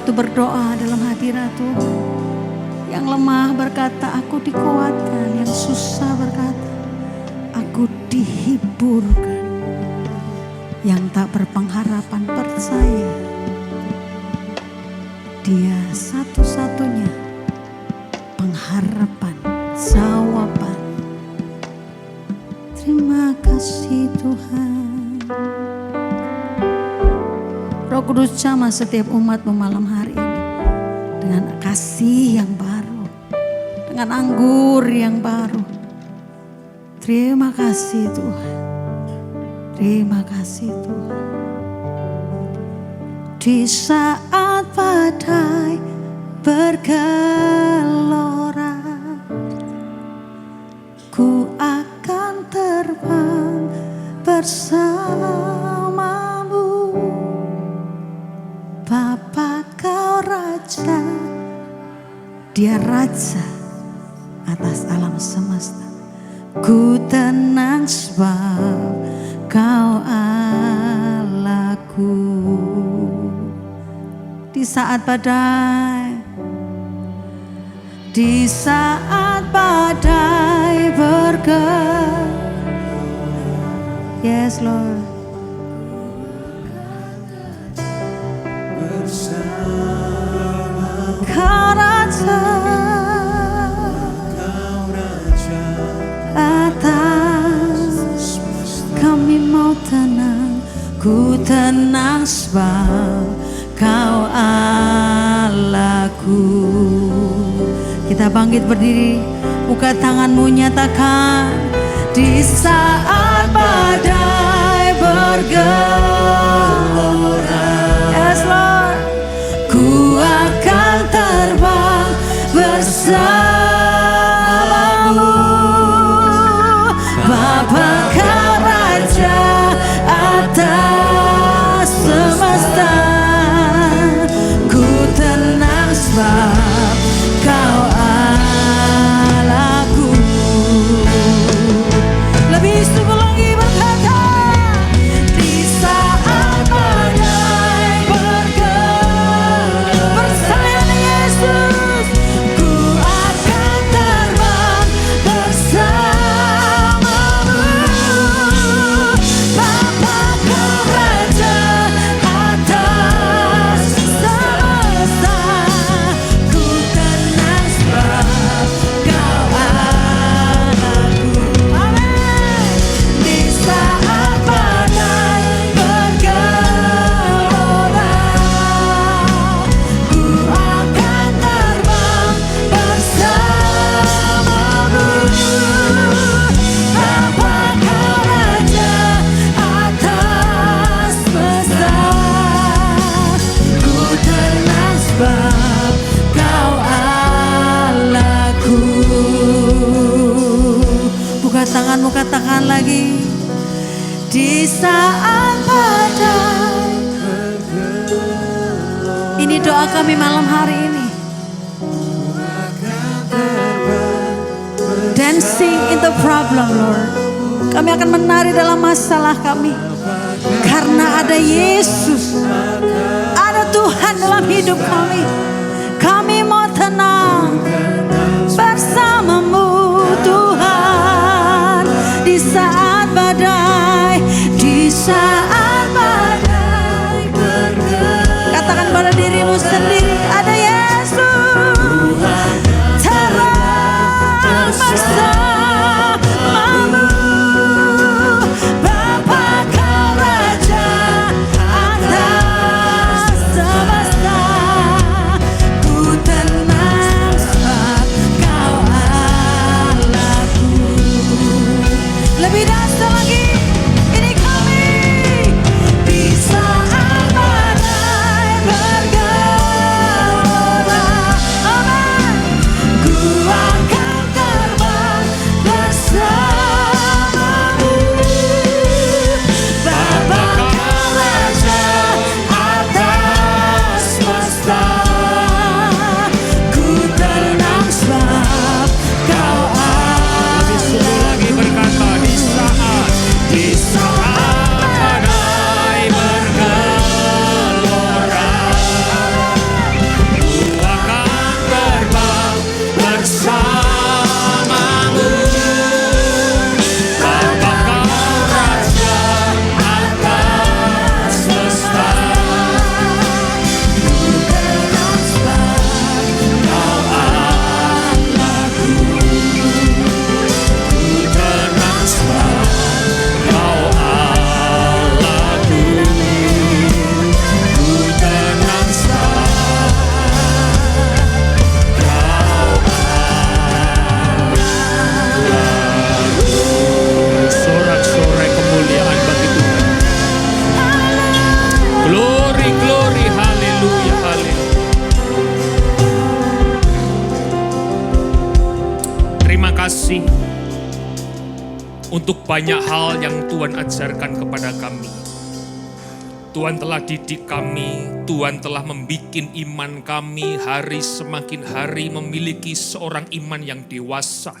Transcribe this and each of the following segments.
waktu berdoa dalam hadirat Tuhan. Yang lemah berkata, aku dikuatkan. Yang susah berkata, aku dihiburkan. Yang tak berpengharapan percaya, Dia satu-satunya pengharapan, jawaban. Terima kasih Tuhan. Roh Kudus jamah setiap umat-Mu malam hari ini dengan kasih yang baru, dengan anggur yang baru. Terima kasih Tuhan. Terima kasih Tuhan. Di saat badai bergelora, ku akan terbang bersamamu. Bapa Kau Raja, Dia Raja atas alam semesta. Ku tenang sebab Kau Allahku. Di saat badai, di saat badai bergelora, yes Lord, Kau Raja atas, kami mau tenang, ku tenang sebab Kau Allahku. Kita bangkit berdiri, buka tanganmu, nyatakan. Di saat badai bergelora, yes Lord, ku akan terbang bersamamu. Bapa Kau Raja atas semesta, sebab Kau Allahku. Lebih sungguh lagi berkata, di saat badai bergelora, bersama Yesus, ku akan terbang bersamamu. Bapa Kau Raja atas semesta, tanganmu, katakan lagi. Di saat badai, ini doa kami malam hari ini. Dancing in the problem, Lord. Kami akan menari dalam masalah kami, karena ada Yesus, ada Tuhan dalam hidup kami. Kami mau tenang bersamamu Tuhan. Di saat badai, di saat badai bergelora, katakan pada dirimu sendiri, ada Yesus, terang bersamamu. Bapa Kau Raja atas semesta, ku tenang kasih untuk banyak hal yang Tuhan ajarkan kepada kami. Tuhan telah didik kami, Tuhan telah membuat iman kami hari semakin hari memiliki seorang iman yang dewasa.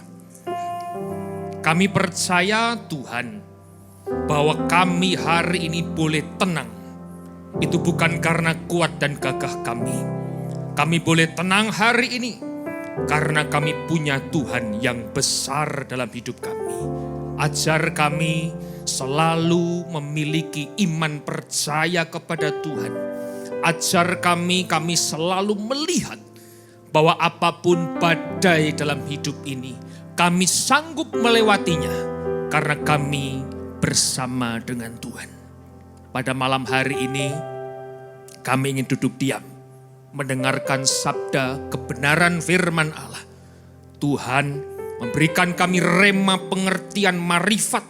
Kami percaya Tuhan bahwa kami hari ini boleh tenang. Itu bukan karena kuat dan gagah kami. Kami boleh tenang hari ini karena kami punya Tuhan yang besar dalam hidup kami. Ajar kami selalu memiliki iman percaya kepada Tuhan. Ajar kami selalu melihat bahwa apapun badai dalam hidup ini, kami sanggup melewatinya karena kami bersama dengan Tuhan. Pada malam hari ini, kami ingin duduk diam, mendengarkan sabda kebenaran firman Allah. Tuhan memberikan kami rema pengertian marifat,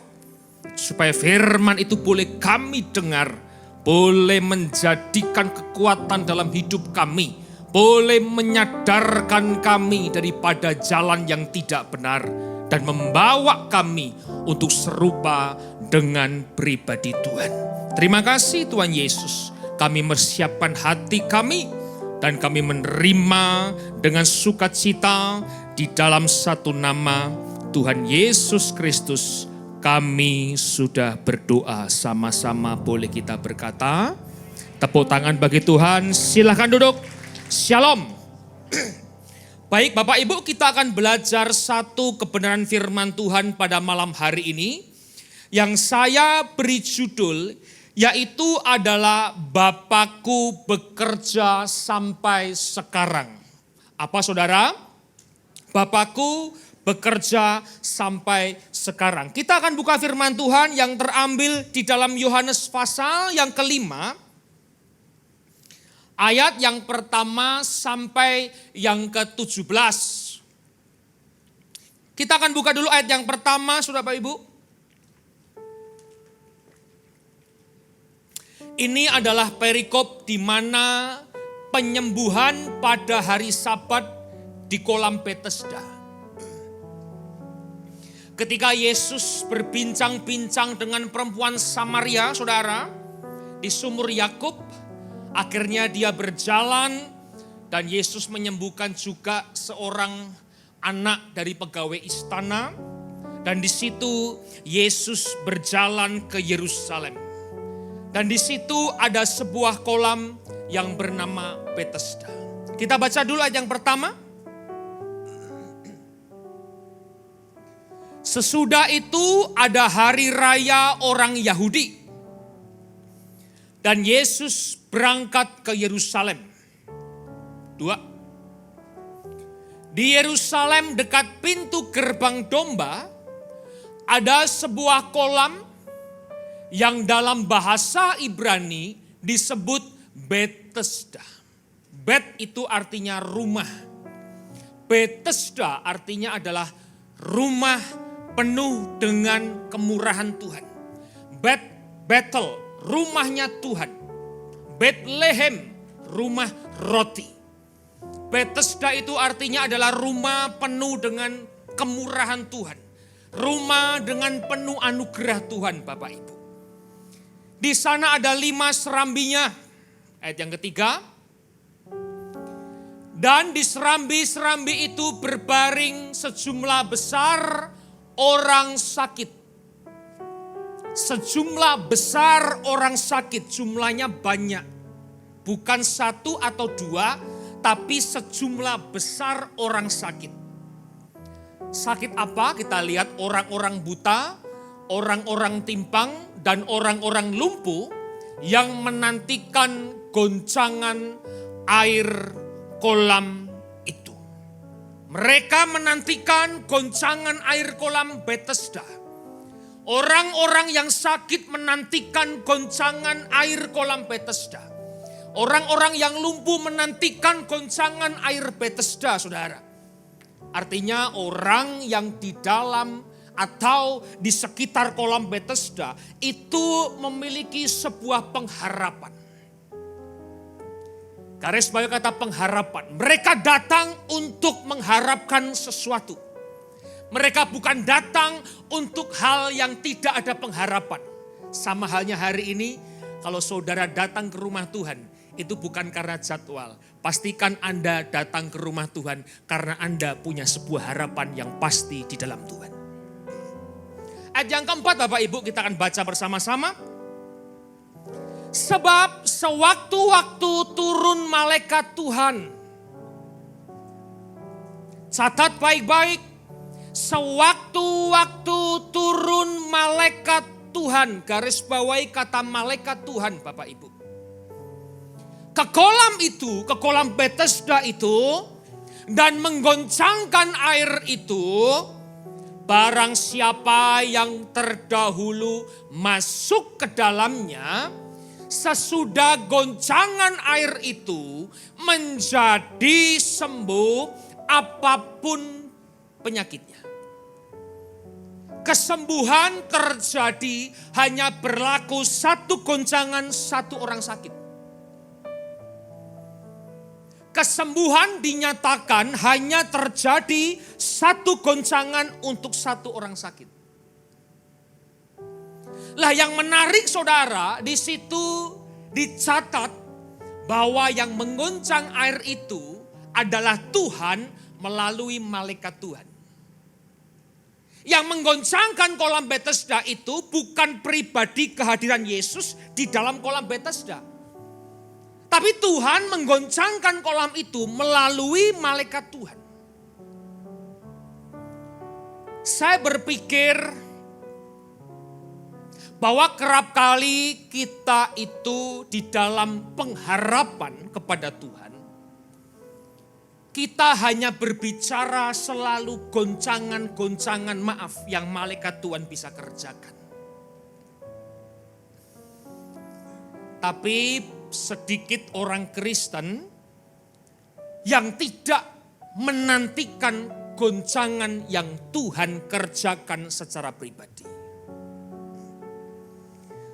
supaya firman itu boleh kami dengar, boleh menjadikan kekuatan dalam hidup kami, boleh menyadarkan kami daripada jalan yang tidak benar, dan membawa kami untuk serupa dengan pribadi Tuhan. Terima kasih Tuhan Yesus, kami mempersiapkan hati kami, dan kami menerima dengan sukacita di dalam satu nama Tuhan Yesus Kristus. Kami sudah berdoa sama-sama, boleh kita berkata. Tepuk tangan bagi Tuhan, silahkan duduk. Shalom. Baik Bapak Ibu, kita akan belajar satu kebenaran firman Tuhan pada malam hari ini. Yang saya beri judul, yaitu adalah Bapakku bekerja sampai sekarang. Apa saudara? Bapakku bekerja sampai sekarang. Kita akan buka firman Tuhan yang terambil di dalam Yohanes pasal yang kelima. Ayat yang pertama sampai yang ke-17. Kita akan buka dulu ayat yang pertama, saudara Bapak Ibu. Ini adalah perikop di mana penyembuhan pada hari Sabat di kolam Bethesda. Ketika Yesus berbincang-bincang dengan perempuan Samaria, saudara, di sumur Yakub, akhirnya dia berjalan dan Yesus menyembuhkan juga seorang anak dari pegawai istana. Dan di situ Yesus berjalan ke Yerusalem. Dan di situ ada sebuah kolam yang bernama Bethesda. Kita baca dulu ayat yang pertama. Sesudah itu ada hari raya orang Yahudi. Dan Yesus berangkat ke Yerusalem. 2. Di Yerusalem dekat pintu gerbang domba, ada sebuah kolam yang dalam bahasa Ibrani disebut Bethesda. Bet itu artinya rumah. Bethesda artinya adalah rumah penuh dengan kemurahan Tuhan. Bethel, rumahnya Tuhan. Bethlehem, rumah roti. Bethesda itu artinya adalah rumah penuh dengan kemurahan Tuhan. Rumah dengan penuh anugerah Tuhan, Bapak Ibu. Di sana ada 5 serambinya. Ayat yang ketiga. Dan di serambi-serambi itu berbaring sejumlah besar orang sakit. Sejumlah besar orang sakit, jumlahnya banyak. Bukan 1 atau 2, tapi sejumlah besar orang sakit. Sakit apa? Kita lihat orang-orang buta, orang-orang timpang, dan orang-orang lumpuh yang menantikan goncangan air kolam itu. Mereka menantikan goncangan air kolam Bethesda. Orang-orang yang sakit menantikan goncangan air kolam Bethesda. Orang-orang yang lumpuh menantikan goncangan air Bethesda, saudara. Artinya orang yang di dalam atau di sekitar kolam Bethesda itu memiliki sebuah pengharapan. Garis bawah kata pengharapan. Mereka datang untuk mengharapkan sesuatu. Mereka bukan datang untuk hal yang tidak ada pengharapan. Sama halnya hari ini, kalau saudara datang ke rumah Tuhan, itu bukan karena jadwal. Pastikan Anda datang ke rumah Tuhan karena Anda punya sebuah harapan yang pasti di dalam Tuhan. Ayat yang keempat Bapak Ibu kita akan baca bersama-sama. Sebab sewaktu-waktu turun malaikat Tuhan. Catat baik-baik. Sewaktu-waktu turun malaikat Tuhan. Garis bawahi kata malaikat Tuhan Bapak Ibu. Ke kolam Bethesda itu. Dan menggoncangkan air itu. Barang siapa yang terdahulu masuk ke dalamnya. Sesudah goncangan air itu menjadi sembuh apapun penyakitnya. Kesembuhan terjadi hanya berlaku satu goncangan satu orang sakit. Kesembuhan dinyatakan hanya terjadi satu goncangan untuk satu orang sakit. Lah yang menarik saudara, di situ dicatat bahwa yang menggoncang air itu adalah Tuhan melalui malaikat Tuhan. Yang menggoncangkan kolam Bethesda itu bukan pribadi kehadiran Yesus di dalam kolam Bethesda. Tapi Tuhan menggoncangkan kolam itu melalui malaikat Tuhan. Saya berpikir bahwa kerap kali kita itu di dalam pengharapan kepada Tuhan, kita hanya berbicara selalu goncangan-goncangan maaf yang malaikat Tuhan bisa kerjakan. Tapi sedikit orang Kristen yang tidak menantikan goncangan yang Tuhan kerjakan secara pribadi.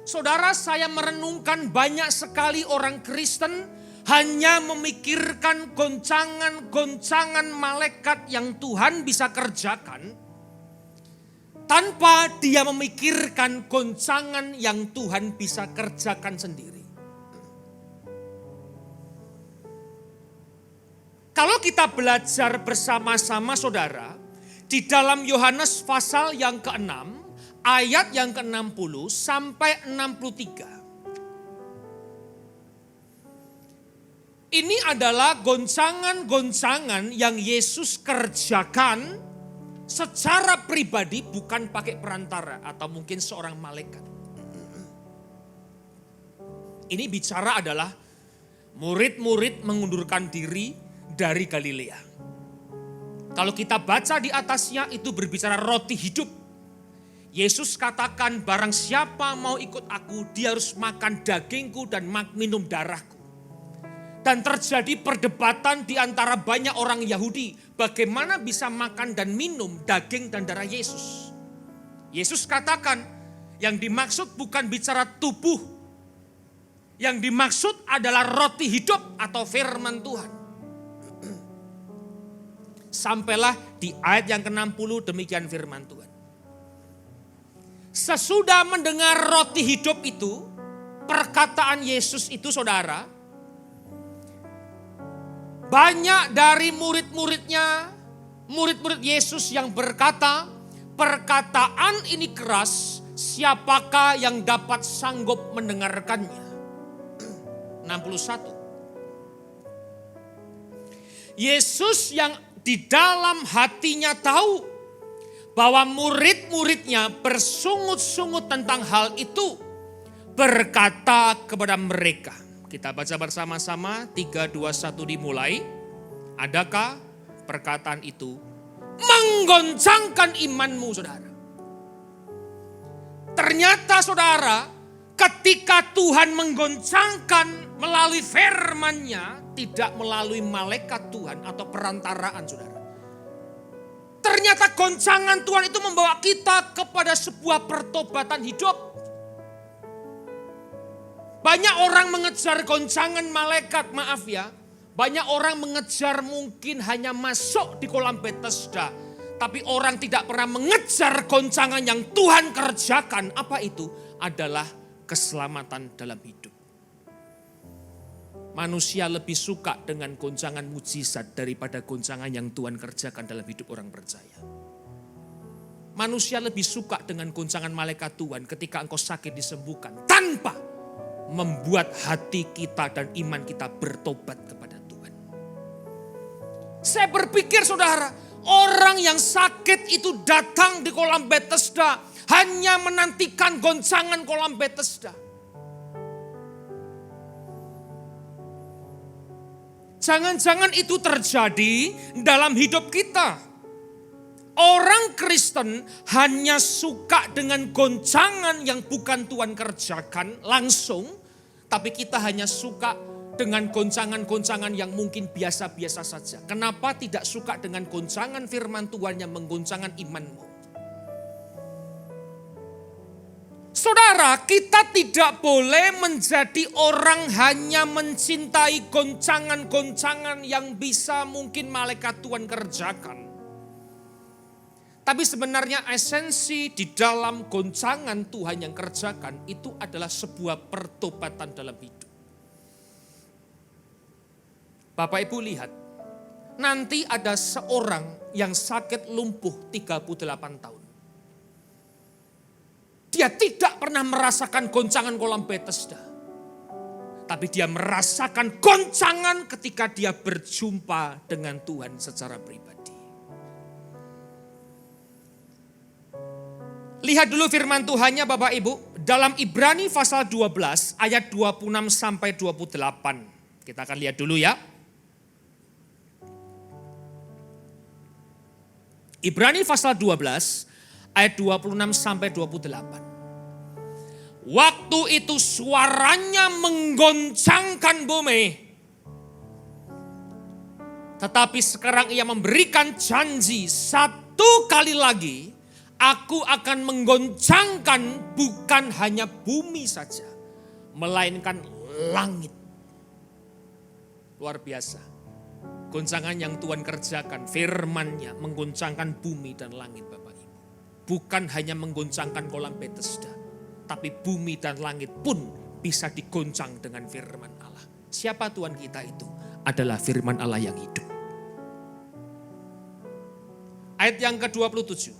Saudara, saya merenungkan banyak sekali orang Kristen hanya memikirkan goncangan-goncangan malaikat yang Tuhan bisa kerjakan, tanpa dia memikirkan goncangan yang Tuhan bisa kerjakan sendiri. Kalau kita belajar bersama-sama saudara, di dalam Yohanes pasal yang ke-6, ayat yang ke-60 sampai 63. Ini adalah goncangan-goncangan yang Yesus kerjakan secara pribadi, bukan pakai perantara atau mungkin seorang malaikat. Ini bicara adalah murid-murid mengundurkan diri dari Galilea. Kalau kita baca di atasnya itu berbicara roti hidup. Yesus katakan barang siapa mau ikut aku, dia harus makan dagingku dan minum darahku. Dan terjadi perdebatan di antara banyak orang Yahudi. Bagaimana bisa makan dan minum daging dan darah Yesus. Yesus katakan yang dimaksud bukan bicara tubuh. Yang dimaksud adalah roti hidup atau firman Tuhan. Sampailah di ayat yang ke-60 demikian firman Tuhan. Sesudah mendengar roti hidup itu, perkataan Yesus itu saudara, banyak dari murid-muridnya, murid-murid Yesus yang berkata, perkataan ini keras, siapakah yang dapat sanggup mendengarkannya? 61. Yesus yang di dalam hatinya tahu bahwa murid-muridnya bersungut-sungut tentang hal itu, berkata kepada mereka. Kita baca bersama-sama 3, 2, 1 dimulai. Adakah perkataan itu menggoncangkan imanmu saudara? Ternyata saudara, ketika Tuhan menggoncangkan melalui firman-Nya, tidak melalui malaikat Tuhan atau perantaraan saudara. Ternyata goncangan Tuhan itu membawa kita kepada sebuah pertobatan hidup. Banyak orang mengejar goncangan malaikat, maaf ya. Banyak orang mengejar mungkin hanya masuk di kolam Bethesda. Tapi orang tidak pernah mengejar goncangan yang Tuhan kerjakan. Apa itu? Adalah keselamatan dalam hidup. Manusia lebih suka dengan goncangan mujizat daripada goncangan yang Tuhan kerjakan dalam hidup orang percaya. Manusia lebih suka dengan goncangan malaikat Tuhan ketika engkau sakit disembuhkan. Tanpa membuat hati kita dan iman kita bertobat kepada Tuhan. Saya berpikir saudara, orang yang sakit itu datang di kolam Bethesda hanya menantikan goncangan kolam Bethesda. Jangan-jangan itu terjadi dalam hidup kita. Orang Kristen hanya suka dengan goncangan yang bukan Tuhan kerjakan langsung. Tapi kita hanya suka dengan goncangan-goncangan yang mungkin biasa-biasa saja. Kenapa tidak suka dengan goncangan firman Tuhan yang menggoncangkan imanmu? Saudara, kita tidak boleh menjadi orang hanya mencintai goncangan-goncangan yang bisa mungkin malaikat Tuhan kerjakan. Tapi sebenarnya esensi di dalam goncangan Tuhan yang kerjakan itu adalah sebuah pertobatan dalam hidup. Bapak Ibu lihat, nanti ada seorang yang sakit lumpuh 38 tahun. Dia tidak pernah merasakan goncangan kolam Bethesda. Tapi dia merasakan goncangan ketika dia berjumpa dengan Tuhan secara pribadi. Lihat dulu firman Tuhannya Bapak Ibu. Dalam Ibrani pasal 12 ayat 26 sampai 28. Kita akan lihat dulu ya. Ibrani pasal 12 ayat 26 sampai 28. Waktu itu suaranya menggoncangkan bumi. Tetapi sekarang ia memberikan janji satu kali lagi. Aku akan menggoncangkan bukan hanya bumi saja. Melainkan langit. Luar biasa. Goncangan yang Tuhan kerjakan, firman-Nya menggoncangkan bumi dan langit Bapak Ibu. Bukan hanya menggoncangkan kolam Bethesda, tapi bumi dan langit pun bisa digoncang dengan firman Allah. Siapa Tuhan kita itu? Adalah firman Allah yang hidup. Ayat yang ke-27.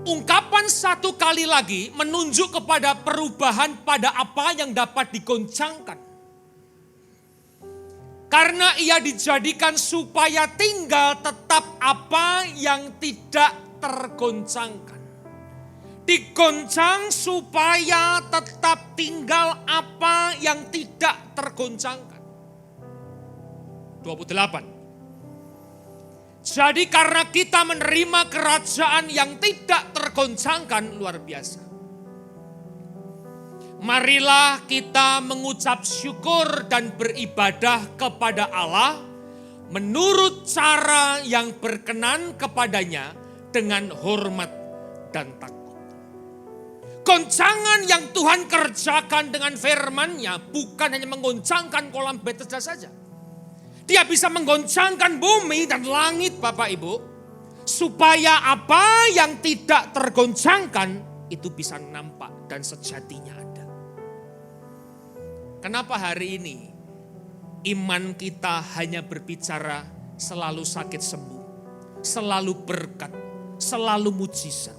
Ungkapan satu kali lagi menunjuk kepada perubahan pada apa yang dapat digoncangkan. Karena ia dijadikan supaya tinggal tetap apa yang tidak tergoncangkan. Digoncang supaya tetap tinggal apa yang tidak tergoncangkan. 28. Jadi karena kita menerima kerajaan yang tidak tergoncangkan, luar biasa. Marilah kita mengucap syukur dan beribadah kepada Allah menurut cara yang berkenan kepadanya dengan hormat dan takut. Goncangan yang Tuhan kerjakan dengan firman-Nya bukan hanya menggoncangkan kolam Bethesda saja. Dia bisa menggoncangkan bumi dan langit Bapak Ibu. Supaya apa yang tidak tergoncangkan itu bisa nampak dan sejatinya ada. Kenapa hari ini iman kita hanya berbicara selalu sakit sembuh. Selalu berkat, selalu mujizat.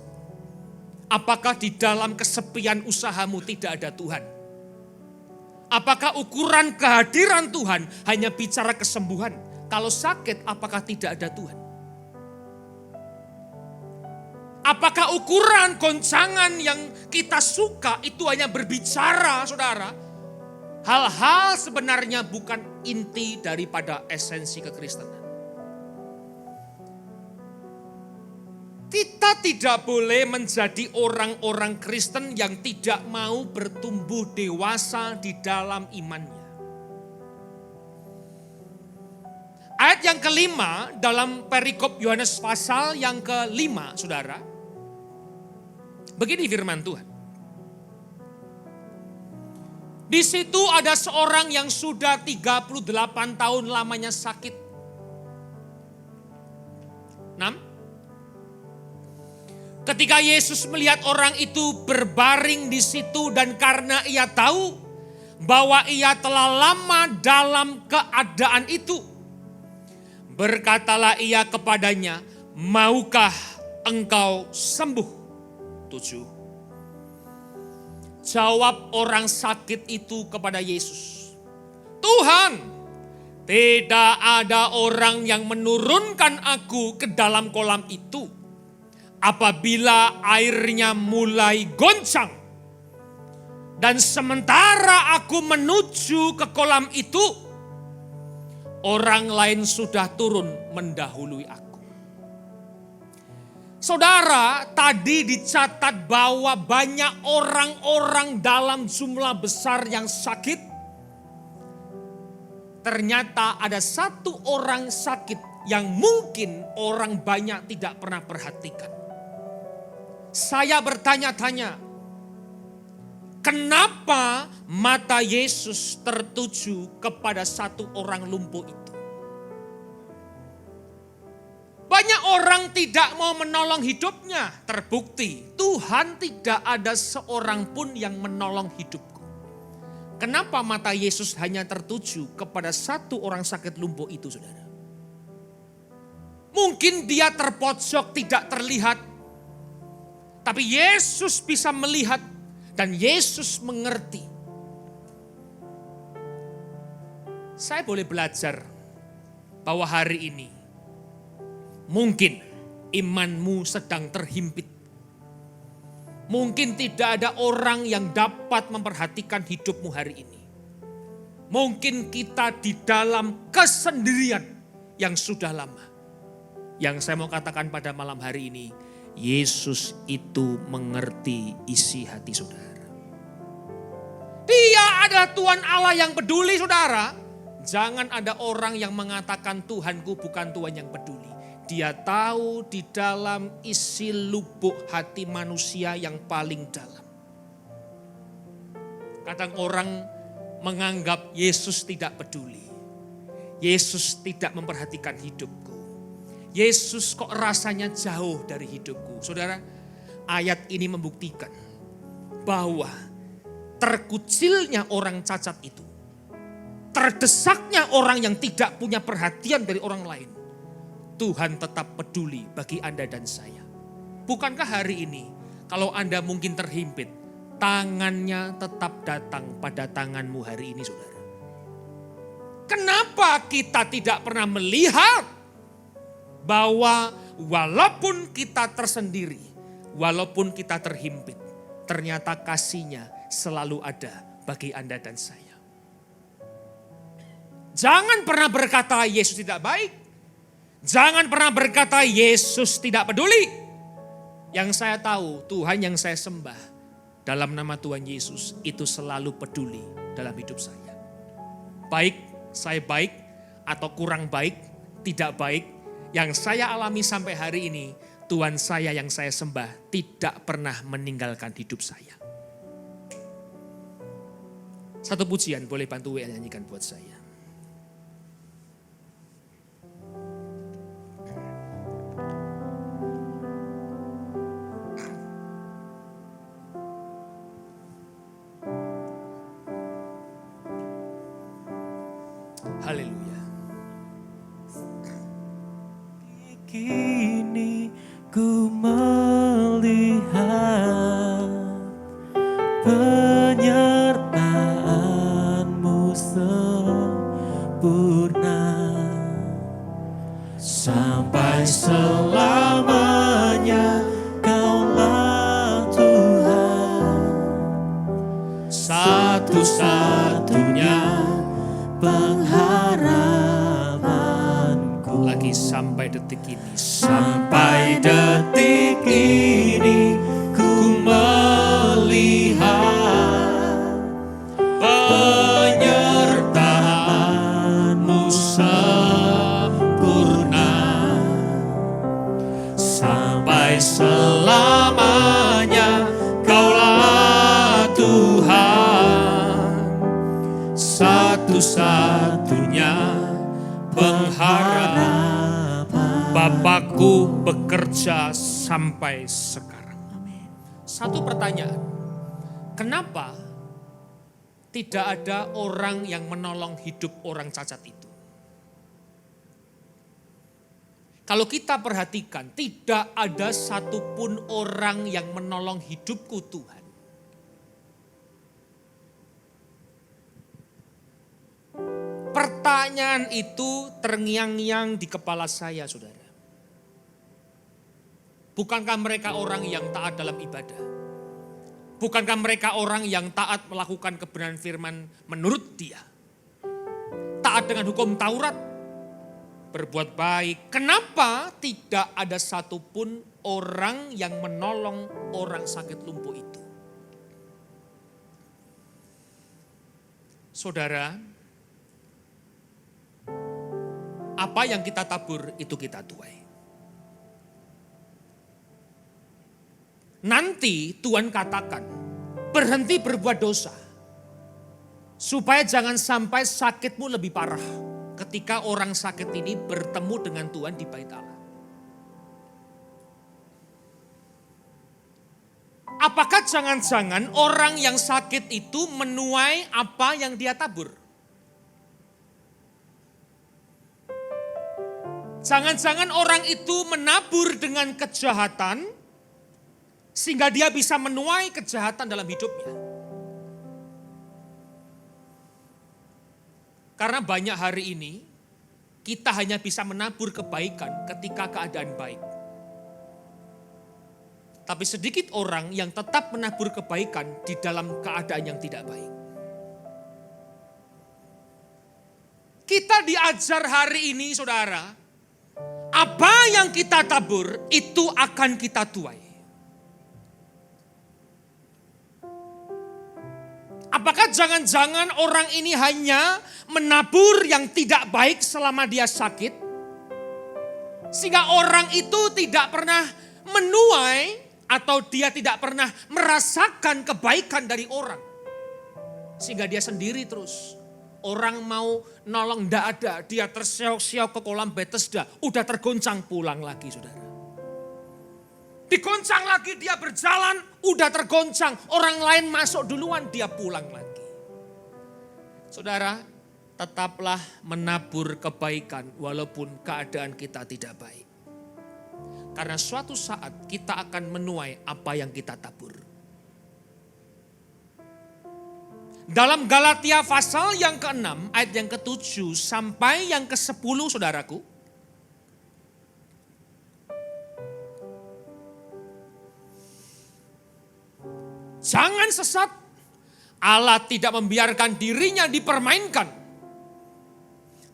Apakah di dalam kesepian usahamu tidak ada Tuhan? Apakah ukuran kehadiran Tuhan hanya bicara kesembuhan? Kalau sakit, apakah tidak ada Tuhan? Apakah ukuran goncangan yang kita suka itu hanya berbicara, saudara? Hal-hal sebenarnya bukan inti daripada esensi kekristenan. Kita tidak boleh menjadi orang-orang Kristen yang tidak mau bertumbuh dewasa di dalam imannya. Ayat yang kelima dalam perikop Yohanes pasal yang kelima, saudara. Begini firman Tuhan. Di situ ada seorang yang sudah 38 tahun lamanya sakit. 6. Ketika Yesus melihat orang itu berbaring di situ dan karena ia tahu bahwa ia telah lama dalam keadaan itu, berkatalah ia kepadanya, maukah engkau sembuh? 7. Jawab orang sakit itu kepada Yesus, Tuhan, tidak ada orang yang menurunkan aku ke dalam kolam itu apabila airnya mulai goncang. Dan sementara aku menuju ke kolam itu, orang lain sudah turun mendahului aku. Saudara, tadi dicatat bahwa banyak orang-orang dalam jumlah besar yang sakit. Ternyata ada satu orang sakit yang mungkin orang banyak tidak pernah perhatikan. Saya bertanya-tanya, kenapa mata Yesus tertuju kepada satu orang lumpuh itu? Banyak orang tidak mau menolong hidupnya. Terbukti Tuhan tidak ada seorang pun yang menolong hidupku. Kenapa mata Yesus hanya tertuju kepada satu orang sakit lumpuh itu, saudara? Mungkin dia terpojok tidak terlihat. Tapi Yesus bisa melihat dan Yesus mengerti. Saya boleh belajar bahwa hari ini mungkin imanmu sedang terhimpit. Mungkin tidak ada orang yang dapat memperhatikan hidupmu hari ini. Mungkin kita di dalam kesendirian yang sudah lama. Yang saya mau katakan pada malam hari ini, Yesus itu mengerti isi hati saudara. Dia adalah Tuhan Allah yang peduli, saudara. Jangan ada orang yang mengatakan Tuhanku bukan Tuhan yang peduli. Dia tahu di dalam isi lubuk hati manusia yang paling dalam. Kadang orang menganggap Yesus tidak peduli. Yesus tidak memperhatikan hidupku. Yesus kok rasanya jauh dari hidupku. Saudara, ayat ini membuktikan bahwa terkucilnya orang cacat itu, terdesaknya orang yang tidak punya perhatian dari orang lain, Tuhan tetap peduli bagi Anda dan saya. Bukankah hari ini kalau Anda mungkin terhimpit, tangannya tetap datang pada tanganmu hari ini, saudara. Kenapa kita tidak pernah melihat bahwa walaupun kita tersendiri, walaupun kita terhimpit, ternyata kasih-Nya selalu ada bagi Anda dan saya. Jangan pernah berkata Yesus tidak baik. Jangan pernah berkata Yesus tidak peduli. Yang saya tahu, Tuhan yang saya sembah dalam nama Tuhan Yesus itu selalu peduli dalam hidup saya. Baik saya baik atau kurang baik, tidak baik, yang saya alami sampai hari ini, Tuhan saya yang saya sembah tidak pernah meninggalkan hidup saya. Satu pujian boleh bantu WL nyanyikan buat saya. Haleluya. Kini ku melihat penyertaan-Mu sempurna sampai selamanya. Kaulah Tuhan, satu-satunya pengharapanku. Lagi sampai detik ini. Sampai detik ini ku melihat penyertaan-Mu sempurna sampai selamanya. Kaulah Tuhan, satu-satunya pengharapan. Bapakku rohku bekerja sampai sekarang. Amin. Satu pertanyaan, kenapa tidak ada orang yang menolong hidup orang cacat itu? Kalau kita perhatikan, tidak ada satupun orang yang menolong hidupku Tuhan. Pertanyaan itu terngiang-ngiang di kepala saya, saudara. Bukankah mereka orang yang taat dalam ibadah? Bukankah mereka orang yang taat melakukan kebenaran firman menurut dia? Taat dengan hukum Taurat, berbuat baik. Kenapa tidak ada satupun orang yang menolong orang sakit lumpuh itu? Saudara, apa yang kita tabur itu kita tuai. Nanti Tuhan katakan, berhenti berbuat dosa. Supaya jangan sampai sakitmu lebih parah ketika orang sakit ini bertemu dengan Tuhan di bait Allah. Apakah jangan-jangan orang yang sakit itu menuai apa yang dia tabur? Jangan-jangan orang itu menabur dengan kejahatan sehingga dia bisa menuai kejahatan dalam hidupnya. Karena banyak hari ini kita hanya bisa menabur kebaikan ketika keadaan baik. Tapi sedikit orang yang tetap menabur kebaikan di dalam keadaan yang tidak baik. Kita diajar hari ini, saudara, apa yang kita tabur itu akan kita tuai. Apakah jangan-jangan orang ini hanya menabur yang tidak baik selama dia sakit? Sehingga orang itu tidak pernah menuai atau dia tidak pernah merasakan kebaikan dari orang. Sehingga dia sendiri terus. Orang mau nolong tidak ada, dia terseok-seok ke kolam Bethesda, udah tergoncang pulang lagi, saudara. Digoncang lagi dia berjalan, udah tergoncang. Orang lain masuk duluan, dia pulang lagi. Saudara, tetaplah menabur kebaikan walaupun keadaan kita tidak baik. Karena suatu saat kita akan menuai apa yang kita tabur. Dalam Galatia pasal yang ke-6 ayat yang ke-7 sampai yang ke-10 saudaraku. Jangan sesat, Allah tidak membiarkan dirinya dipermainkan.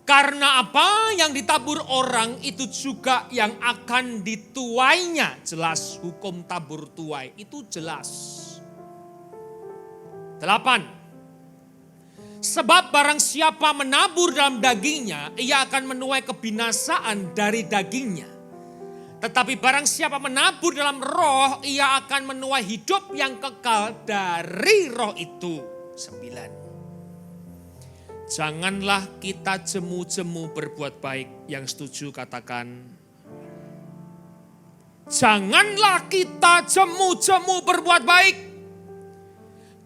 Karena apa yang ditabur orang itu juga yang akan dituainya. Jelas hukum tabur tuai itu jelas. 8. Sebab barang siapa menabur dalam dagingnya, ia akan menuai kebinasaan dari dagingnya. Tetapi barang siapa menabur dalam roh, ia akan menuai hidup yang kekal dari roh itu. 9. Janganlah kita jemu-jemu berbuat baik. Yang setuju katakan. Janganlah kita jemu-jemu berbuat baik.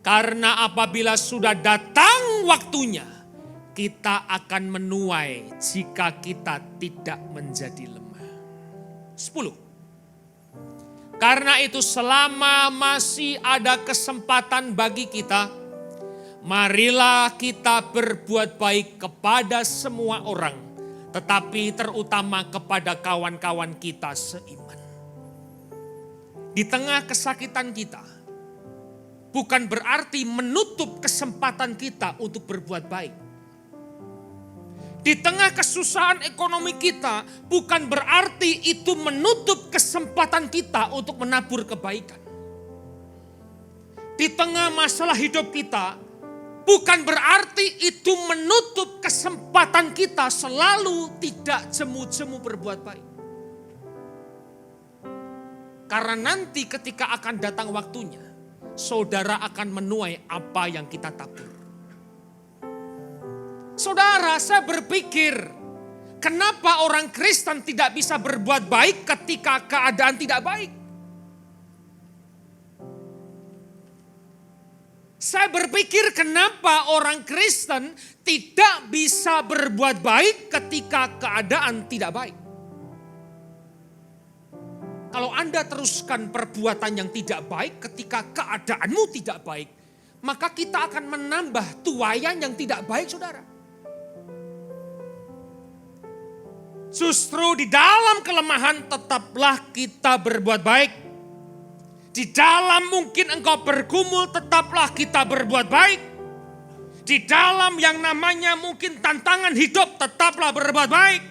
Karena apabila sudah datang waktunya, kita akan menuai jika kita tidak menjadi lemah. 10. Karena itu selama masih ada kesempatan bagi kita, marilah kita berbuat baik kepada semua orang, tetapi terutama kepada kawan-kawan kita seiman. Di tengah kesakitan kita, bukan berarti menutup kesempatan kita untuk berbuat baik. Di tengah kesusahan ekonomi kita, bukan berarti itu menutup kesempatan kita untuk menabur kebaikan. Di tengah masalah hidup kita, bukan berarti itu menutup kesempatan kita selalu tidak jemu-jemu berbuat baik. Karena nanti ketika akan datang waktunya, saudara akan menuai apa yang kita tabur. Saudara, saya berpikir Kenapa orang Kristen tidak bisa berbuat baik ketika keadaan tidak baik? Saya berpikir kenapa orang Kristen tidak bisa berbuat baik ketika keadaan tidak baik. Kalau Anda teruskan perbuatan yang tidak baik ketika keadaanmu tidak baik, maka kita akan menambah tuayan yang tidak baik, saudara. Justru di dalam kelemahan tetaplah kita berbuat baik. Di dalam mungkin engkau bergumul tetaplah kita berbuat baik. Di dalam yang namanya mungkin tantangan hidup tetaplah berbuat baik.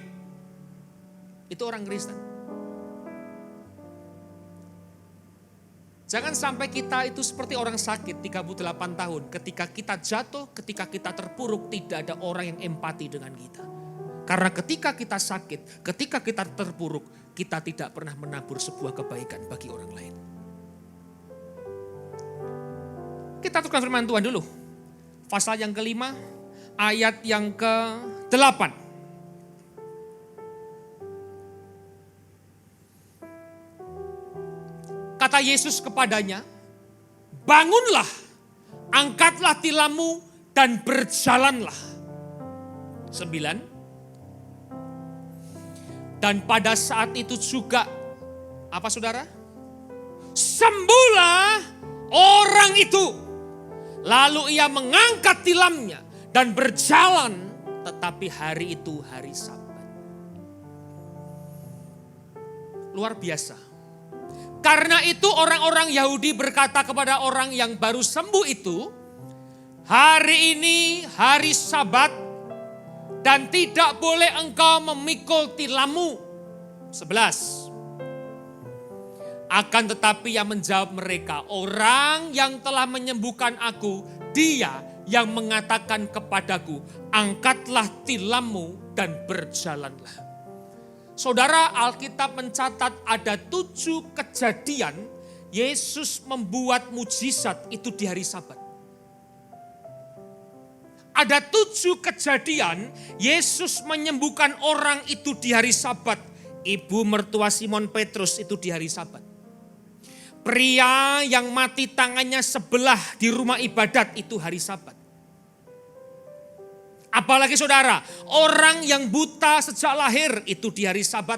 Itu orang Kristen. Jangan sampai kita itu seperti orang sakit 38 tahun. Ketika kita jatuh, ketika kita terpuruk, tidak ada orang yang empati dengan kita. Karena ketika kita sakit, ketika kita terpuruk, kita tidak pernah menabur sebuah kebaikan bagi orang lain. Kita teruskan firman Tuhan dulu. Pasal yang kelima, ayat yang ke-8. Kata Yesus kepadanya, bangunlah, angkatlah tilammu dan berjalanlah. 9. Dan pada saat itu juga, apa saudara? Sembuhlah orang itu. Lalu ia mengangkat tilamnya dan berjalan, tetapi hari itu hari Sabat. Luar biasa. Karena itu orang-orang Yahudi berkata kepada orang yang baru sembuh itu, hari ini hari Sabat, dan tidak boleh engkau memikul tilammu. 11. Akan tetapi yang menjawab mereka, orang yang telah menyembuhkan aku, dia yang mengatakan kepadaku, angkatlah tilammu dan berjalanlah. Saudara, Alkitab mencatat ada 7 kejadian Yesus membuat mujizat itu di hari Sabat. Ada 7 kejadian Yesus menyembuhkan orang itu di hari Sabat. Ibu mertua Simon Petrus itu di hari Sabat. Pria yang mati tangannya sebelah di rumah ibadat itu hari Sabat. Apalagi saudara, orang yang buta sejak lahir itu di hari Sabat.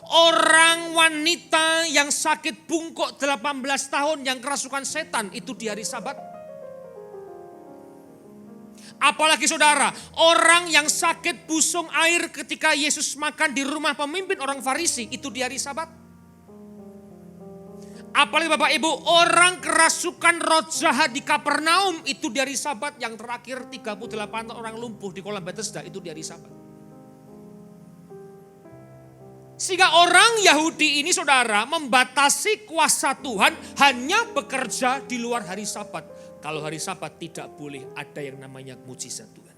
Orang wanita yang sakit bungkuk 18 tahun yang kerasukan setan itu di hari Sabat. Apalagi saudara, orang yang sakit busung air ketika Yesus makan di rumah pemimpin orang Farisi itu di hari Sabat. Apalagi Bapak Ibu, orang kerasukan roh jahat di Kapernaum itu di hari Sabat. Yang terakhir 38 orang lumpuh di kolam Bethesda itu di hari Sabat. Sehingga orang Yahudi ini saudara membatasi kuasa Tuhan hanya bekerja di luar hari Sabat. Kalau hari Sabat tidak boleh ada yang namanya mujizat Tuhan.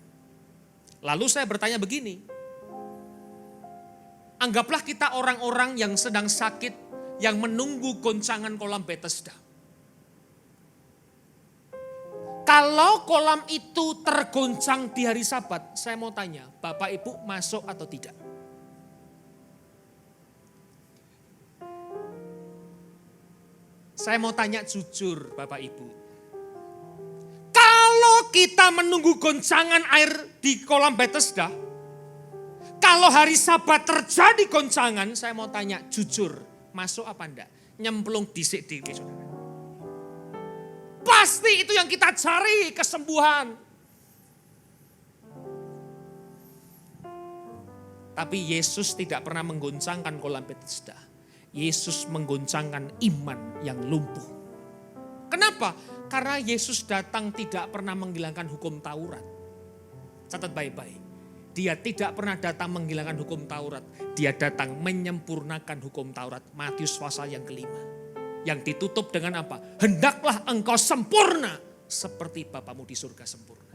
Lalu saya bertanya begini. Anggaplah kita orang-orang yang sedang sakit, yang menunggu goncangan kolam Bethesda. Kalau kolam itu tergoncang di hari Sabat, saya mau tanya, Bapak Ibu masuk atau tidak? Saya mau tanya jujur Bapak Ibu. Kalau kita menunggu goncangan air di kolam Bethesda, kalau hari Sabat terjadi goncangan, saya mau tanya jujur, masuk apa enggak? Nyemplung disik dewe saudara. Pasti itu yang kita cari, kesembuhan. Tapi Yesus tidak pernah menggoncangkan kolam Bethesda. Yesus menggoncangkan iman yang lumpuh. Kenapa? Karena Yesus datang tidak pernah menghilangkan hukum Taurat. Catat baik-baik. Dia tidak pernah datang menghilangkan hukum Taurat. Dia datang menyempurnakan hukum Taurat. Matius pasal yang kelima. Yang ditutup dengan apa? Hendaklah engkau sempurna seperti Bapamu di surga sempurna.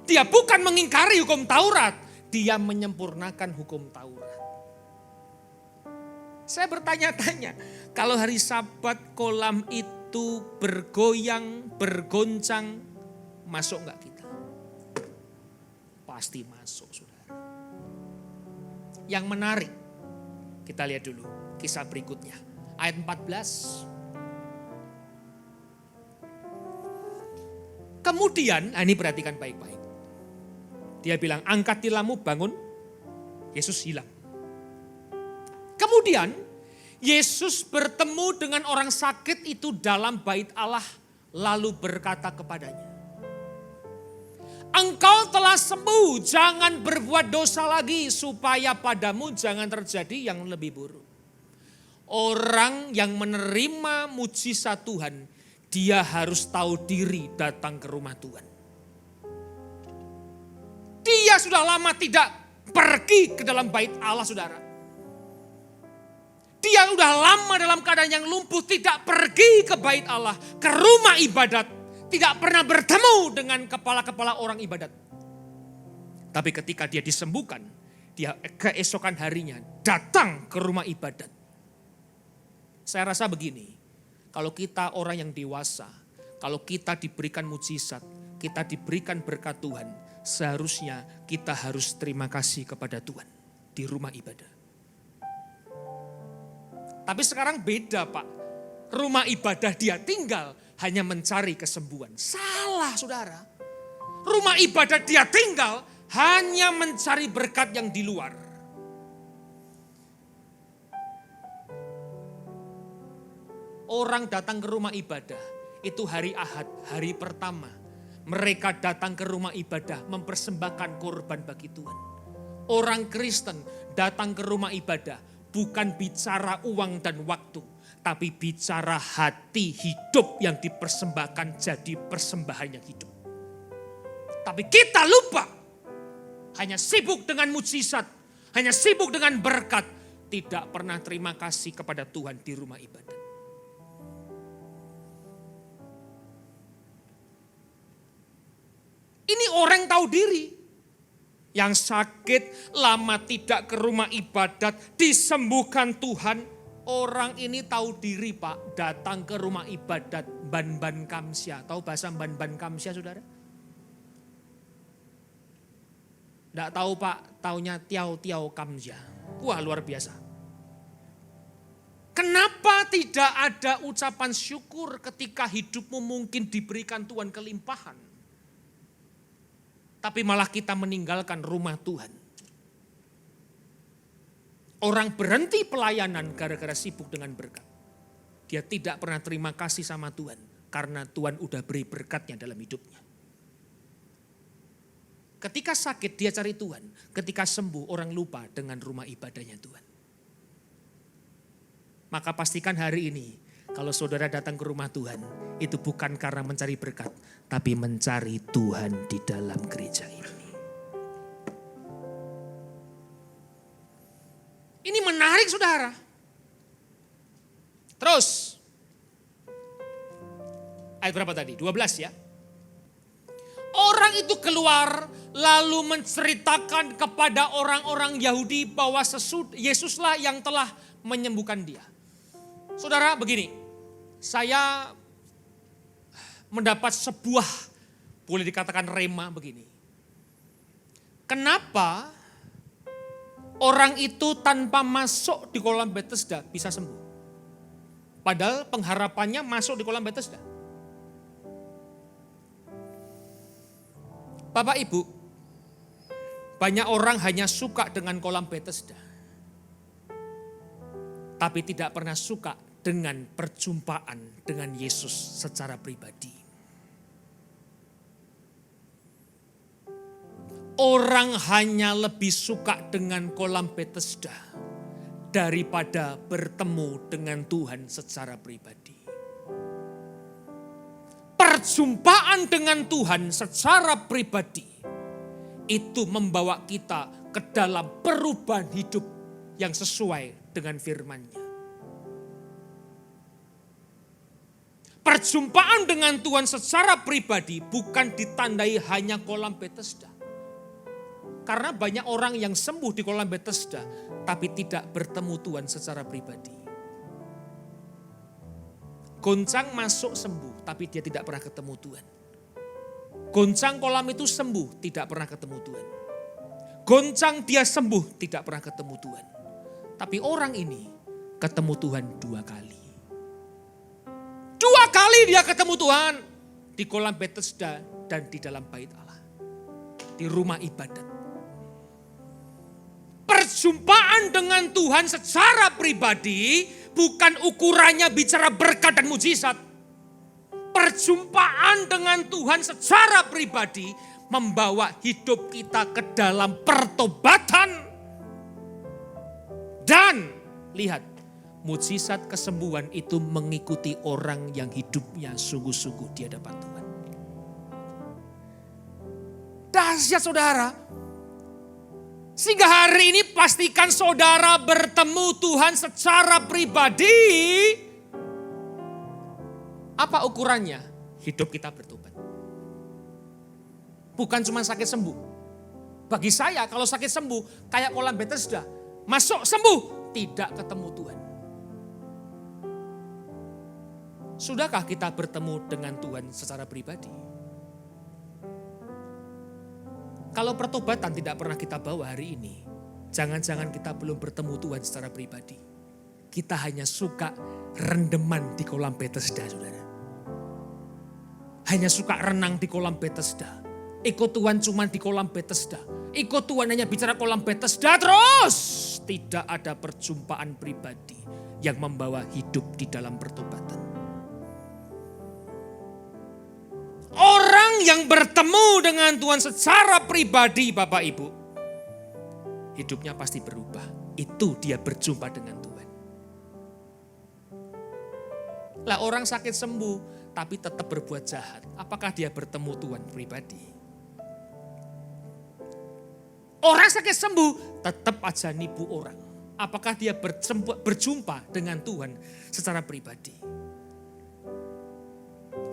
Dia bukan mengingkari hukum Taurat. Dia menyempurnakan hukum Taurat. Saya bertanya-tanya, kalau hari Sabat kolam itu bergoyang, bergoncang, masuk enggak kita? Pasti masuk, saudara. yang menarik. Kita lihat dulu kisah berikutnya. Ayat 14. Kemudian, ini perhatikan baik-baik. Dia bilang, angkat tilammu, bangun. Yesus hilang. Kemudian, Yesus bertemu dengan orang sakit itu dalam bait Allah, lalu berkata kepadanya, engkau telah sembuh, jangan berbuat dosa lagi, supaya padamu jangan terjadi yang lebih buruk. Orang yang menerima mujizat Tuhan, dia harus tahu diri datang ke rumah Tuhan. Dia sudah lama tidak pergi ke dalam bait Allah, saudara. Dia sudah lama dalam keadaan yang lumpuh, tidak pergi ke bait Allah, ke rumah ibadat. Tidak pernah bertemu dengan kepala-kepala orang ibadat. Tapi ketika dia disembuhkan, dia keesokan harinya datang ke rumah ibadat. Saya rasa begini, kalau kita orang yang dewasa, kalau kita diberikan mujizat, kita diberikan berkat Tuhan, seharusnya kita harus terima kasih kepada Tuhan di rumah ibadah. Tapi sekarang beda, Pak. Rumah ibadah dia tinggal hanya mencari kesembuhan. Salah, saudara. Rumah ibadah dia tinggal hanya mencari berkat yang di luar. Orang datang ke rumah ibadah, itu hari Ahad, hari pertama. Mereka datang ke rumah ibadah mempersembahkan korban bagi Tuhan. Orang Kristen datang ke rumah ibadah bukan bicara uang dan waktu, tapi bicara hati hidup yang dipersembahkan jadi persembahan yang hidup. Tapi kita lupa, hanya sibuk dengan mujizat, hanya sibuk dengan berkat, tidak pernah terima kasih kepada Tuhan di rumah ibadat. Ini orang tahu diri. Yang sakit lama tidak ke rumah ibadat, disembuhkan Tuhan. Orang ini tahu diri, Pak, datang ke rumah ibadat ban-ban kamsya. Tahu bahasa ban-ban kamsya, saudara? Tidak tahu, Pak, taunya tiau-tiau kamsya. Wah, luar biasa. Kenapa tidak ada ucapan syukur ketika hidupmu mungkin diberikan Tuhan kelimpahan? Tapi malah kita meninggalkan rumah Tuhan. Orang berhenti pelayanan gara-gara sibuk dengan berkat. Dia tidak pernah terima kasih sama Tuhan. Karena Tuhan udah beri berkatnya dalam hidupnya. Ketika sakit dia cari Tuhan. Ketika sembuh orang lupa dengan rumah ibadahnya Tuhan. Maka pastikan hari ini kalau saudara datang ke rumah Tuhan, itu bukan karena mencari berkat, tapi mencari Tuhan di dalam gereja ini. Ini menarik, saudara. Terus, ayat berapa tadi? 12 ya. Orang itu keluar lalu menceritakan kepada orang-orang Yahudi bahwa Yesuslah yang telah menyembuhkan dia. Saudara, begini. Saya mendapat sebuah, boleh dikatakan rema begini. Kenapa orang itu tanpa masuk di kolam Bethesda bisa sembuh? Padahal pengharapannya masuk di kolam Bethesda. Bapak Ibu, banyak orang hanya suka dengan kolam Bethesda. Tapi tidak pernah suka dengan perjumpaan dengan Yesus secara pribadi. Orang hanya lebih suka dengan kolam Bethesda daripada bertemu dengan Tuhan secara pribadi. Perjumpaan dengan Tuhan secara pribadi itu membawa kita ke dalam perubahan hidup yang sesuai dengan firman-Nya. Perjumpaan dengan Tuhan secara pribadi bukan ditandai hanya kolam Bethesda. Karena banyak orang yang sembuh di kolam Bethesda, tapi tidak bertemu Tuhan secara pribadi. Goncang masuk sembuh, tapi dia tidak pernah ketemu Tuhan. Goncang kolam itu sembuh, tidak pernah ketemu Tuhan. goncang dia sembuh, tidak pernah ketemu Tuhan. Tapi orang ini ketemu Tuhan 2 kali. 2 kali dia ketemu Tuhan. Di kolam Bethesda dan di dalam bait Allah. Di rumah ibadat. Perjumpaan dengan Tuhan secara pribadi bukan ukurannya bicara berkat dan mujizat. Perjumpaan dengan Tuhan secara pribadi membawa hidup kita ke dalam pertobatan. Dan lihat, mujizat kesembuhan itu mengikuti orang yang hidupnya sungguh-sungguh di hadapan Tuhan. Dahsyat saudara. Sehingga hari ini pastikan saudara bertemu Tuhan secara pribadi. Apa ukurannya? Hidup kita bertobat. Bukan cuma sakit sembuh. Bagi saya kalau sakit sembuh kayak kolam Bethesda. Masuk sembuh, tidak ketemu Tuhan. Sudahkah kita bertemu dengan Tuhan secara pribadi? Kalau pertobatan tidak pernah kita bawa hari ini, jangan-jangan kita belum bertemu Tuhan secara pribadi. Kita hanya suka rendeman di kolam Bethesda, saudara. Hanya suka renang di kolam Bethesda. Ikut Tuhan cuma di kolam Bethesda. Ikut Tuhan hanya bicara kolam Bethesda terus. Tidak ada perjumpaan pribadi yang membawa hidup di dalam pertobatan. Orang yang bertemu dengan Tuhan secara pribadi, Bapak Ibu, hidupnya pasti berubah. Itu dia berjumpa dengan Tuhan. Lah orang sakit sembuh tapi tetap berbuat jahat. Apakah dia bertemu Tuhan pribadi? Orang sakit sembuh tetap aja nipu orang. Apakah dia berjumpa dengan Tuhan secara pribadi?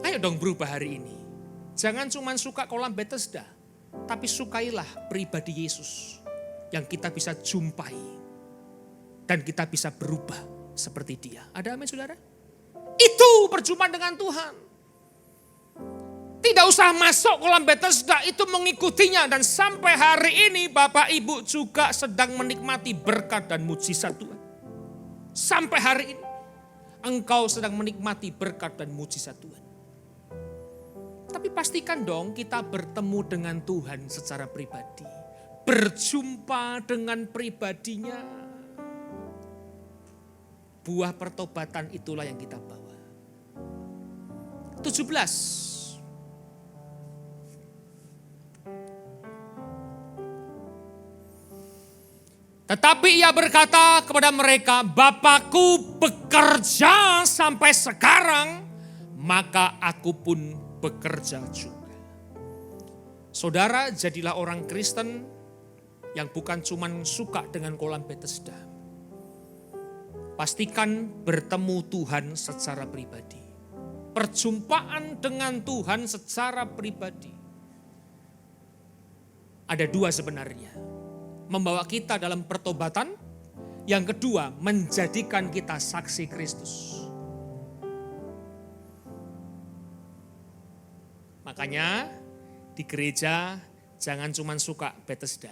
Ayo dong berubah hari ini. Jangan cuma suka kolam Bethesda, tapi sukailah pribadi Yesus yang kita bisa jumpai dan kita bisa berubah seperti dia. Ada amin saudara? Itu perjumpaan dengan Tuhan. Tidak usah masuk kolam Bethesda, itu mengikutinya. Dan sampai hari ini Bapak Ibu juga sedang menikmati berkat dan mujizat Tuhan. Sampai hari ini engkau sedang menikmati berkat dan mujizat Tuhan. Tapi pastikan dong kita bertemu dengan Tuhan secara pribadi. Berjumpa dengan pribadinya. Buah pertobatan itulah yang kita bawa. 17. Tetapi ia berkata kepada mereka, Bapakku bekerja sampai sekarang, maka aku pun bekerja juga. Saudara, jadilah orang Kristen yang bukan cuma suka dengan kolam Bethesda. Pastikan bertemu Tuhan secara pribadi. Perjumpaan dengan Tuhan secara pribadi. Ada 2 sebenarnya. Membawa kita dalam pertobatan. Yang kedua, menjadikan kita saksi Kristus. Makanya di gereja jangan cuma suka Bethesda.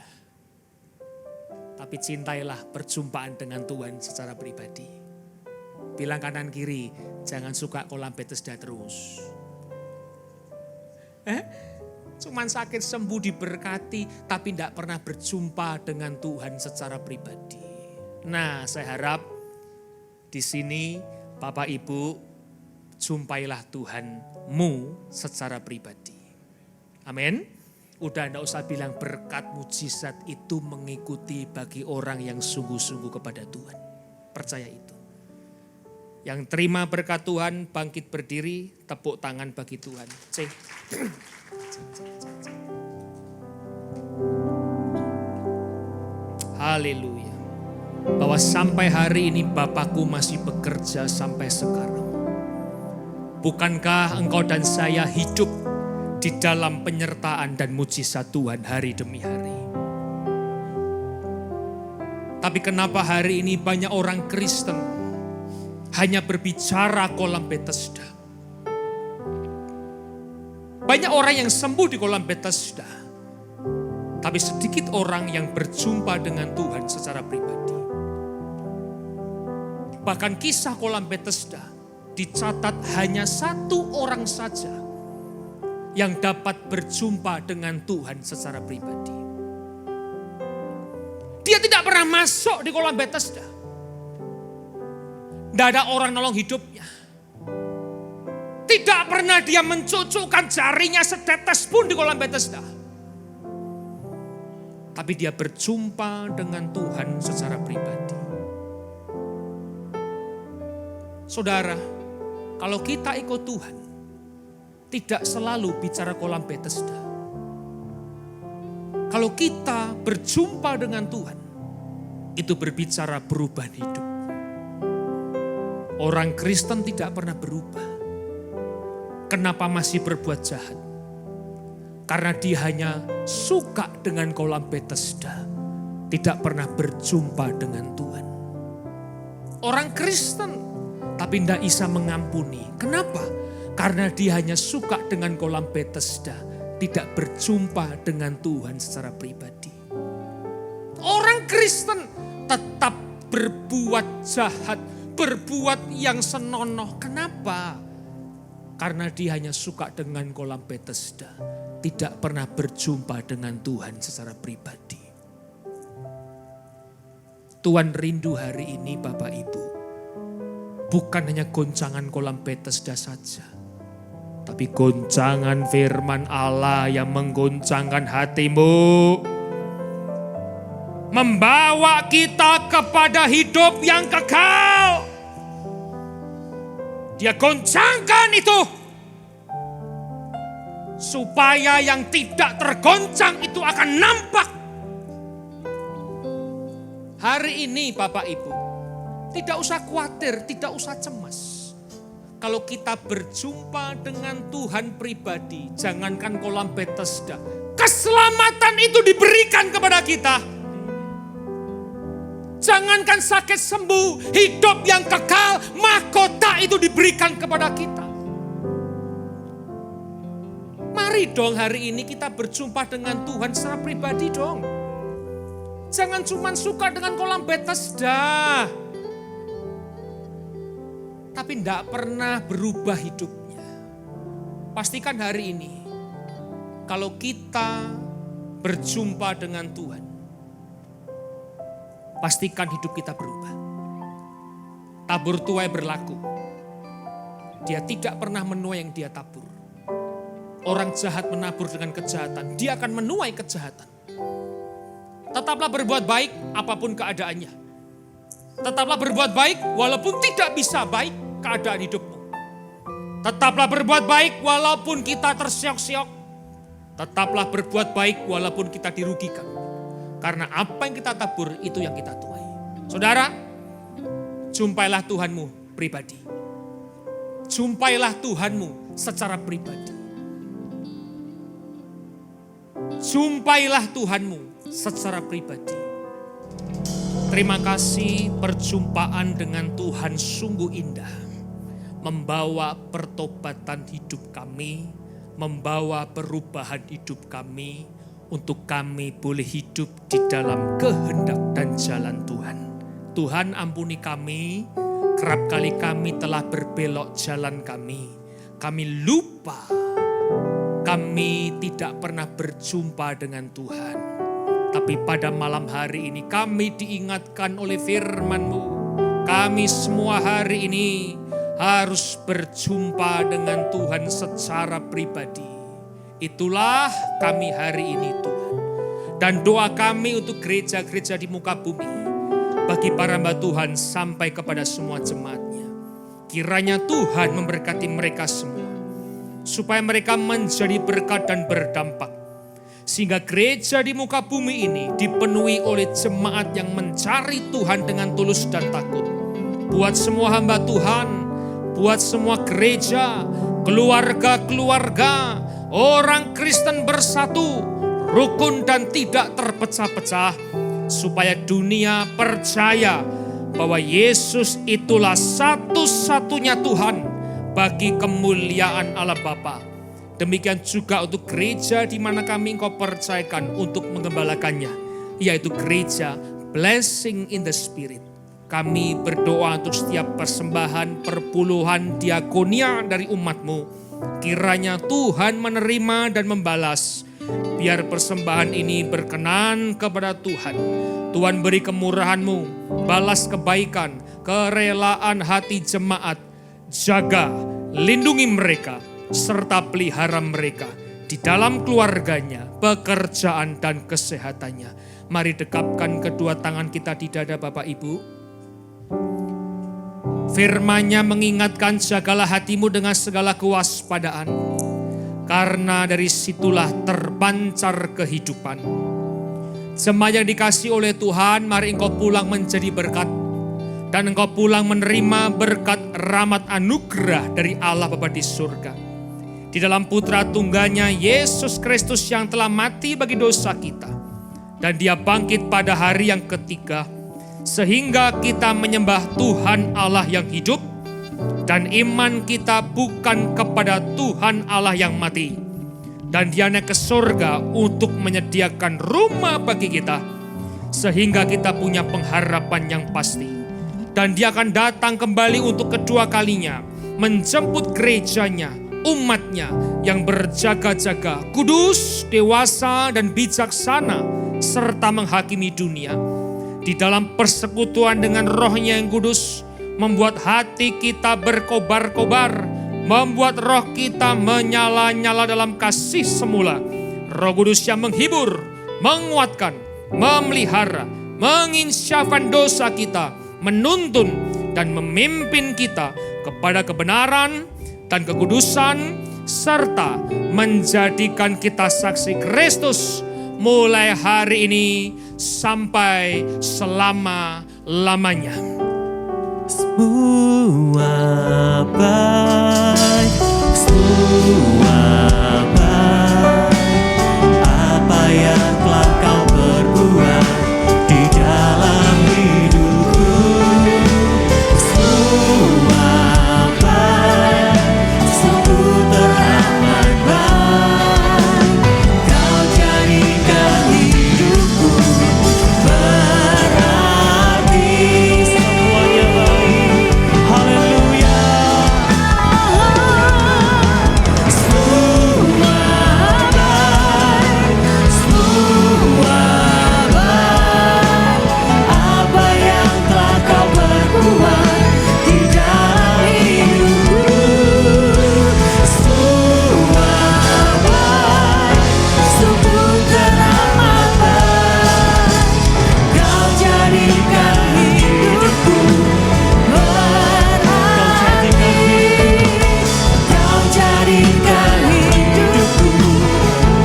Tapi cintailah perjumpaan dengan Tuhan secara pribadi. Bilang kanan kiri, jangan suka kolam Bethesda terus. Cuman sakit sembuh diberkati, tapi tidak pernah berjumpa dengan Tuhan secara pribadi. Nah, saya harap di sini Bapak Ibu jumpailah Tuhanmu secara pribadi. Amin. Udah enggak usah bilang berkat mujizat itu mengikuti bagi orang yang sungguh-sungguh kepada Tuhan. Percaya itu. Yang terima berkat Tuhan bangkit berdiri, tepuk tangan bagi Tuhan. Haleluya. Bahwa sampai hari ini Bapakku masih bekerja sampai sekarang. Bukankah engkau dan saya hidup di dalam penyertaan dan mujizat Tuhan hari demi hari? Tapi kenapa hari ini banyak orang Kristen hanya berbicara kolam Bethesda? Banyak orang yang sembuh di kolam Bethesda, Tapi sedikit orang yang berjumpa dengan Tuhan secara pribadi. Bahkan kisah kolam Bethesda dicatat hanya satu orang saja yang dapat berjumpa dengan Tuhan secara pribadi. Dia tidak pernah masuk di kolam Bethesda. Tidak ada orang nolong hidupnya. Tidak pernah dia mencucukkan jarinya setetes pun di kolam Bethesda. Tapi dia berjumpa dengan Tuhan secara pribadi. Saudara, kalau kita ikut Tuhan, tidak selalu bicara kolam Bethesda. Kalau kita berjumpa dengan Tuhan, itu berbicara perubahan hidup. Orang Kristen tidak pernah berubah. Kenapa masih berbuat jahat? Karena dia hanya suka dengan kolam Bethesda, tidak pernah berjumpa dengan Tuhan. Orang Kristen tapi tidak bisa mengampuni. Kenapa? Karena dia hanya suka dengan kolam Bethesda, tidak berjumpa dengan Tuhan secara pribadi. Orang Kristen tetap berbuat jahat, berbuat yang senonoh. Kenapa? Karena dia hanya suka dengan kolam Bethesda, tidak pernah berjumpa dengan Tuhan secara pribadi. Tuhan rindu hari ini Bapak Ibu, bukan hanya goncangan kolam Bethesda saja, tapi goncangan firman Allah yang menggoncangkan hatimu. Membawa kita kepada hidup yang kekal. Dia goncangkan itu. Supaya yang tidak tergoncang itu akan nampak. Hari ini Bapak Ibu, tidak usah khawatir, tidak usah cemas. Kalau kita berjumpa dengan Tuhan pribadi, jangankan kolam Bethesda, keselamatan itu diberikan kepada kita. Jangankan sakit sembuh, hidup yang kekal, mahkota itu diberikan kepada kita. Mari dong hari ini kita berjumpa dengan Tuhan secara pribadi dong. Jangan cuma suka dengan kolam Bethesda, tapi tidak pernah berubah hidupnya. Pastikan hari ini, kalau kita berjumpa dengan Tuhan, pastikan hidup kita berubah. Tabur tuai berlaku. Dia tidak pernah menuai yang dia tabur. Orang jahat menabur dengan kejahatan, dia akan menuai kejahatan. Tetaplah berbuat baik apapun keadaannya. Tetaplah berbuat baik walaupun tidak bisa baik keadaan hidupmu. Tetaplah berbuat baik walaupun kita tersiok-siok. Tetaplah berbuat baik walaupun kita dirugikan. Karena apa yang kita tabur itu yang kita tuai. Saudara, jumpailah Tuhanmu pribadi. Jumpailah Tuhanmu secara pribadi. Jumpailah Tuhanmu secara pribadi. Terima kasih, perjumpaan dengan Tuhan sungguh indah. Membawa pertobatan hidup kami, membawa perubahan hidup kami, untuk kami boleh hidup di dalam kehendak dan jalan Tuhan. Tuhan ampuni kami, kerap kali kami telah berbelok jalan kami. Kami lupa, kami tidak pernah berjumpa dengan Tuhan. Tapi pada malam hari ini kami diingatkan oleh firman-Mu. Kami semua hari ini harus berjumpa dengan Tuhan secara pribadi. Itulah kami hari ini Tuhan. Dan doa kami untuk gereja-gereja di muka bumi. Bagi para hamba Tuhan sampai kepada semua jemaatnya. Kiranya Tuhan memberkati mereka semua. Supaya mereka menjadi berkat dan berdampak. Sehingga gereja di muka bumi ini dipenuhi oleh jemaat yang mencari Tuhan dengan tulus dan takut. Buat semua hamba Tuhan, buat semua gereja, keluarga-keluarga, orang Kristen bersatu, rukun dan tidak terpecah-pecah, supaya dunia percaya bahwa Yesus itulah satu-satunya Tuhan bagi kemuliaan Allah Bapa. Demikian juga untuk gereja di mana kami Engkau percayakan untuk mengembalakannya, yaitu gereja Blessing in the Spirit. Kami berdoa untuk setiap persembahan, perpuluhan, diakonia dari umat-Mu. Kiranya Tuhan menerima dan membalas. Biar persembahan ini berkenan kepada Tuhan. Tuhan beri kemurahan-Mu, balas kebaikan, kerelaan hati jemaat. Jaga, lindungi mereka, serta pelihara mereka di dalam keluarganya, pekerjaan dan kesehatannya. Mari dekapkan kedua tangan kita di dada Bapak Ibu. Firman-Nya mengingatkan jagalah hatimu dengan segala kewaspadaan. Karena dari situlah terpancar kehidupan. Jemaat yang dikasihi oleh Tuhan, mari engkau pulang menjadi berkat. Dan engkau pulang menerima berkat rahmat anugerah dari Allah Bapa di surga. Di dalam putra tunggalnya Yesus Kristus yang telah mati bagi dosa kita. Dan dia bangkit pada hari yang ketiga. Sehingga kita menyembah Tuhan Allah yang hidup. Dan iman kita bukan kepada Tuhan Allah yang mati. Dan dia naik ke surga untuk menyediakan rumah bagi kita. Sehingga kita punya pengharapan yang pasti. Dan dia akan datang kembali untuk kedua kalinya. Menjemput gerejanya, umatnya yang berjaga-jaga, kudus, dewasa, dan bijaksana. Serta menghakimi dunia. Di dalam persekutuan dengan rohnya yang kudus. Membuat hati kita berkobar-kobar, membuat roh kita menyala-nyala dalam kasih semula. Roh Kudus yang menghibur, menguatkan, memelihara, menginsyafatkan dosa kita, menuntun dan memimpin kita kepada kebenaran dan kekudusan, serta menjadikan kita saksi Kristus mulai hari ini sampai selama-lamanya. Semua baik, semua baik. Apa yang telah kau perbuat di dalam hidupku. Semua baik, sungguh teramat baik. Kau jadikan hidupku berarti. Semuanya baik. Haleluya. Semua baik, semua baik. Apa yang telah kau perbuat di dalam hidupku. Semua baik, sungguh teramat baik. Kau jadikan hidupku berarti. Kau jadikan hidupku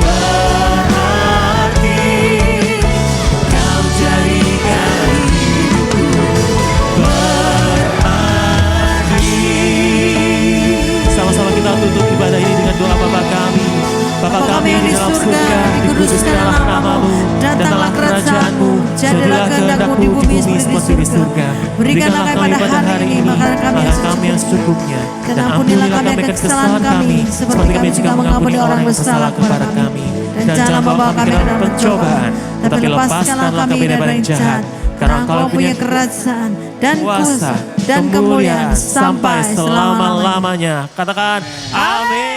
berarti. Kau jadikan hidupku berarti. Sama-sama kita tutup ibadah ini dengan doa Bapa kami. Bapa kami yang di dalam surga, dikuduskanlah namamu, datanglah kerajaanmu, jadilah kehendakmu di bumi seperti di surga. Berikanlah kami pada hari ini makanan kami yang secukupnya, dan ampunilah kami akan kesalahan kami, seperti kami juga mengampuni orang yang bersalah kepada kami. Dan jangan membawa kami ke dalam pencobaan, tetapi lepaskanlah kami dari yang jahat. Karena Engkau punya kerajaan dan kuasa dan kemuliaan sampai selama-lamanya. Katakan amin.